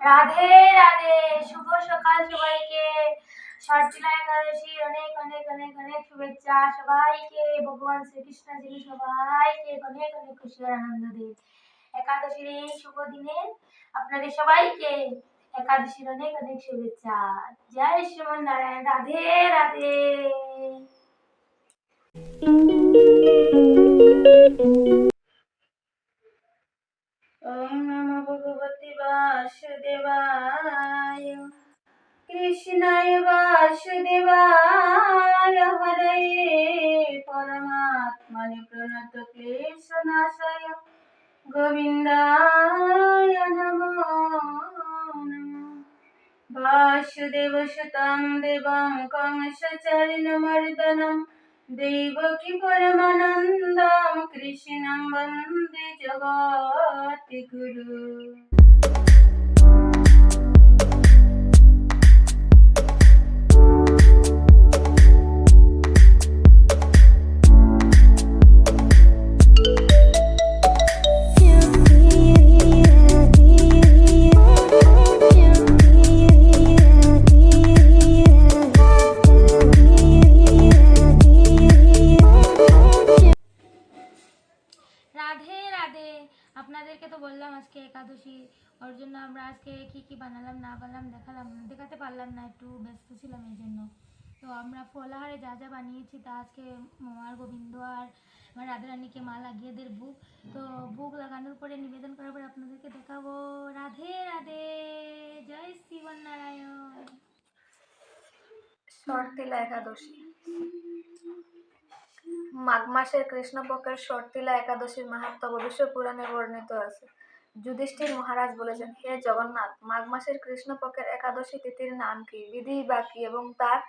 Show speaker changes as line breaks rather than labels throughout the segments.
রাধে রাধে, শুভ সকাল সবাইকে। ষষ্ঠীলা একাদশীর অনেক অনেক অনেক অনেক শুভেচ্ছা সবাইকে। ভগবান শ্রীকৃষ্ণ যিনি সবাইকে অনেক অনেক খুশি আর আনন্দ দিন। একাদশীর এই শুভ দিনে আপনাদের সবাইকে একাদশীর অনেক অনেক শুভেচ্ছা। জয় শ্রীমন নারায়ণ। রাধে রাধে। ওম নমো ভগবতে বাসুদেবায়, কৃষ্ণায় বাসুদেবায়, হরয়ে পরমাত্মনে প্রণত ক্লেশনাশায়, গোবিন্দায় নমো নমঃ। বাসুদেবসুतं দেবং কংসচারিণমর্দনম দেবকী পরমানন্দম কৃষ্ণং বন্দে জগদ্গুরু। রাধে রাধে। আপনাদেরকে তো বললাম আজকে একাদশী, ওর জন্য আমরা আজকে কি কি বানালাম না বানালাম দেখাতে পারলাম না, একটু ব্যস্ত ছিলাম এই জন্য। তো আমরা ফলাহারে যা যা বানিয়েছি তা আজকে আমার গোবিন্দ আর আমার রাধারানীকে মা লাগিয়ে দেবো। তো ভোগ লাগানোর পরে নিবেদন করার পরে আপনাদেরকে দেখাবো। রাধে রাধে, জয় শ্রীমন্নারায়ণ।
ষষ্ঠীলা একাদশী। মাঘ মাসের কৃষ্ণপক্ষের ষষ্ঠীলা একাদশীর মাহাত্ম্য ভবিষ্য পুরাণে বর্ণিত আছে। যুধিষ্ঠির মহারাজ বলেছেন, হে জগন্নাথ, মাঘ মাসের কৃষ্ণপক্ষের একাদশী তিথির নাম কি, বিধি বা কি এবং তার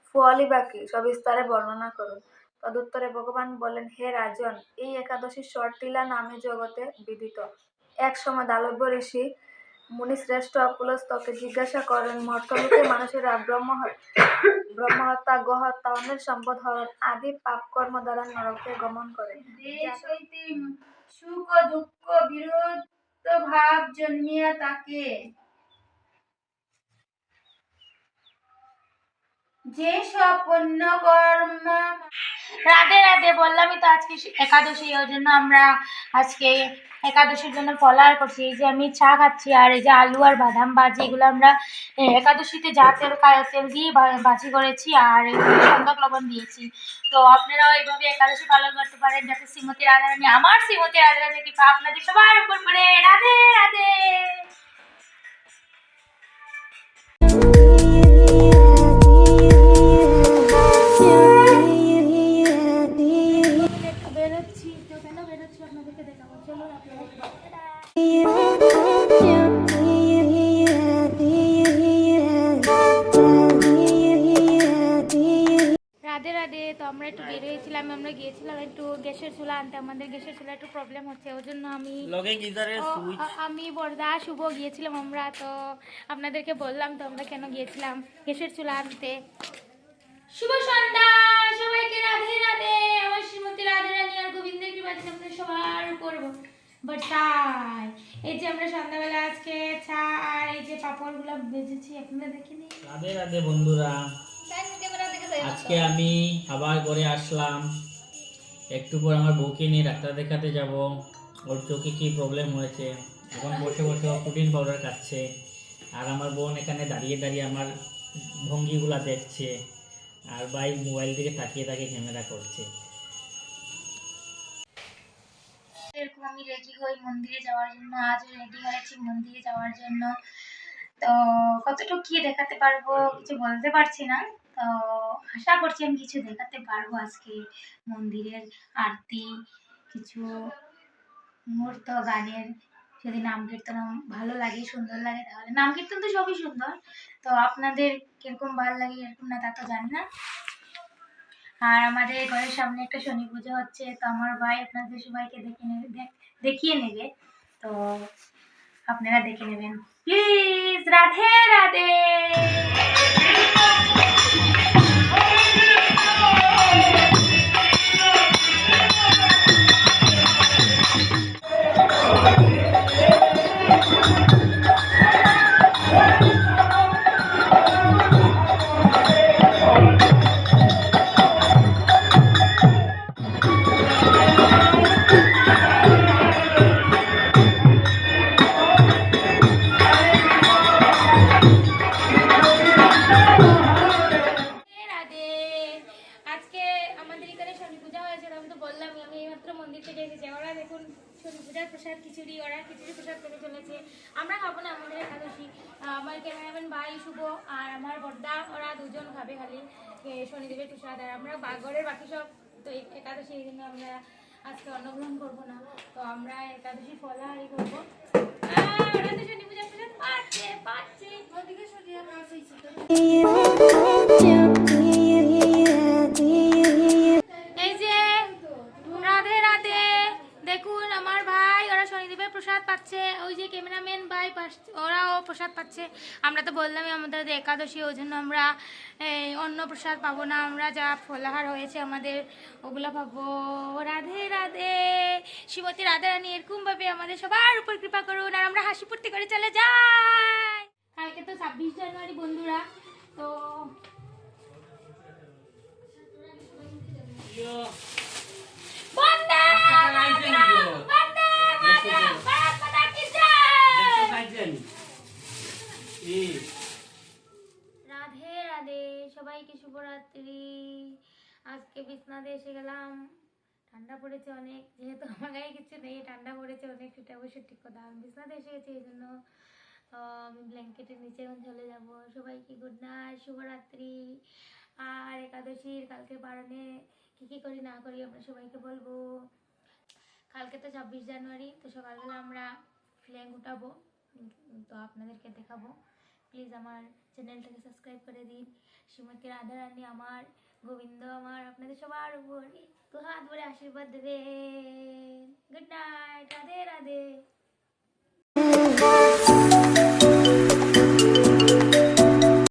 ফলই বা কি, সবিস্তারে বর্ণনা করুন। তদুত্তরে ভগবান বলেন, হে রাজন, এই একাদশী ষষ্ঠীলা নামে জগতে বিদিত। এক সময় দালব্য ঋষি মুনিশ্রেষ্ঠ পুলস্তকে জিজ্ঞাসা করেন, মর্তলোকে মানুষেরা ব্রহ্মহত্যা, গোহত্যা, অন্যের সম্পদ হরণ আদি পাপ কর্ম দ্বারা নরকে গমন করে।
দেশ হইতে সুখ দুঃখ বিরোধ ভাব জন্মিয়া থাকে, যে সব পুণ্য কর্ম। রাধে রাধে। বললামই তো আজকে একাদশী, ওই জন্য আমরা আজকে একাদশীর জন্য ফলাহার করছি। এই যে আমি চা খাচ্ছি আর এই যে আলু আর বাদাম ভাজি, এগুলো আমরা একাদশীতে যা তেল দিয়ে ভাজি করেছি আর সন্দক লবণ দিয়েছি। তো আপনারাও এইভাবে একাদশী পালন করতে পারেন, যাতে শ্রীমতী রাধারানী, আমার শ্রীমতী রাধারানী কৃপা আপনাদের সবার উপর পড়ে। রাধে রাধে। বেরোচ্ছি তো, কেন বেরোচ্ছি আপনাদেরকে দেখাবো, চলুন আপনারা। রাধে রাধে। তো আমরা একটু বেরিয়েছিলাম, আমরা গিয়েছিলাম একটু গ্যাসের চুলা আনতে। আমাদের গ্যাসের চুলা একটু প্রবলেম হচ্ছে, ওই জন্য আমি বর্দা শুভ গিয়েছিলাম আমরা। তো আপনাদেরকে বললাম তো আমরা কেন গিয়েছিলাম গ্যাসের চুলা আনতে। শুভ সন্ধ্যা সবাইকে। রাধে রাধে। আমার শ্রীমতী রাধারানী আর গোবিন্দের কৃপা আপনাদের সবার উপর বর্ষায়। এই যে আমরা সন্ধ্যাবেলা আজকে চা আর এই যে পাপড়গুলো ভেজেছি, আপনারা দেখে নিন।
রাধে রাধে বন্ধুরা, আজকে আমি আবার ঘরে আসলাম। একটু পর আমার বউকে নিয়ে ডাক্তার দেখাতে যাব। ওর চোখে কি প্রবলেম হয়েছে, এখন বসে বসে প্রোটিন পাউডার খাচ্ছে। আর আমার বোন এখানে দাঁড়িয়ে দাঁড়িয়ে আমার ভঙ্গিগুলা দেখছে, আর ভাই মোবাইল দিকে তাকিয়ে তাকিয়ে ক্যামেরা করছে।
এরকম আমি রেডি হই মন্দিরে যাওয়ার জন্য। আজ রেডি হয়েছি মন্দিরে যাওয়ার জন্য। তো কতটুকু কি দেখাতে পারবো কিছু বলতে পারছি না, তো আশা করছি আমি কিছু দেখাতে পারবো আজকে। মন্দিরের আরতি, কিছু মুহূর্ত গানের, যদি নাম কীর্তন ভালো লাগে, সুন্দর লাগে, তাহলে নাম কীর্তন তো সবই সুন্দর। তো আপনাদের কিরকম ভালো লাগে এরকম না তা তো জানি না। আর আমাদের ঘরের সামনে একটা শনি পুজো হচ্ছে, তো আমার ভাই আপনাদের সবাইকে দেখিয়ে নেবে, তো আপনারা দেখে নেবেন প্লিজ। রাধে রাধে। প্রসাদ খিচুড়ি, ওরা খিচুড়ি প্রসাদ পেতে চলেছে। আমরা খাবো না, আমাদের একাদশী। আমার ক্যামেরাম্যান ভাই শুভ আর আমার বড়দা ওরা দুজন খাবে খালি শনিদেবের প্রসাদ। আর আমরা ঘরের বাকি সব তো একাদশী, এই জন্য আমরা আজকে অন্নগ্রহণ করবো না। তো আমরা একাদশী ফলাহারি করবো। ওরা তো শনি পূজার প্রসাদ পাচ্ছে। ওদিকে সরিয়ে এই যে রাধে রাধে, দেখুন আমার ভাই ওরা শনিদেবের প্রসাদ পাচ্ছে। ওই যে ক্যামেরাম্যান ভাই ওরাও প্রসাদ পাচ্ছে। আমরা তো বললামই আমাদের একাদশী, ওই জন্য আমরা অন্য প্রসাদ পাবো না, আমরা যা ফলাহার হয়েছে আমাদের ওগুলো পাবো। রাধে রাধে, শ্রীমতী রাধা রানী এরকম ভাবে আমাদের সবার উপর কৃপা করুন, আর আমরা হাসি ফুর্তি করে চলে যাই। কালকে তো 26 জানুয়ারি বন্ধুরা, তো বন্দে মাতরম, বন্দে মাতরম, ভারত মাতা কি জয়। রাধে রাধে, সবাইকে শুভরাত্রি। আজকে বিছনাতে এসে গেলাম, ঠান্ডা পড়েছে অনেক, যেহেতু আমার গায়ে কিছু নেই, ঠান্ডা পড়েছে অনেক, সেটা অবশ্যই ঠিক কথা। আমি বিছনাতে এসে গেছি, এই জন্য আমি ব্ল্যাঙ্কেটের নিচে এখন চলে যাব। সবাইকে গুড নাইট, শুভরাত্রি। আর একাদশীর কালকে পারণে কী কী করি না করি আমরা সবাইকে বলবো। কালকে তো 26 জানুয়ারি, তো সকালবেলা আমরা ফ্ল্যাগ উঠাবো, তো আপনাদেরকে দেখাবো। প্লিজ আমার চ্যানেলটাকে সাবস্ক্রাইব করে দিন। শ্রীমতী রাধা রানী আমার, গোবিন্দ আমার, আপনাদের সবার উপর তো হাত ভরে আশীর্বাদ দেবেন। Good night, Radhe Radhe.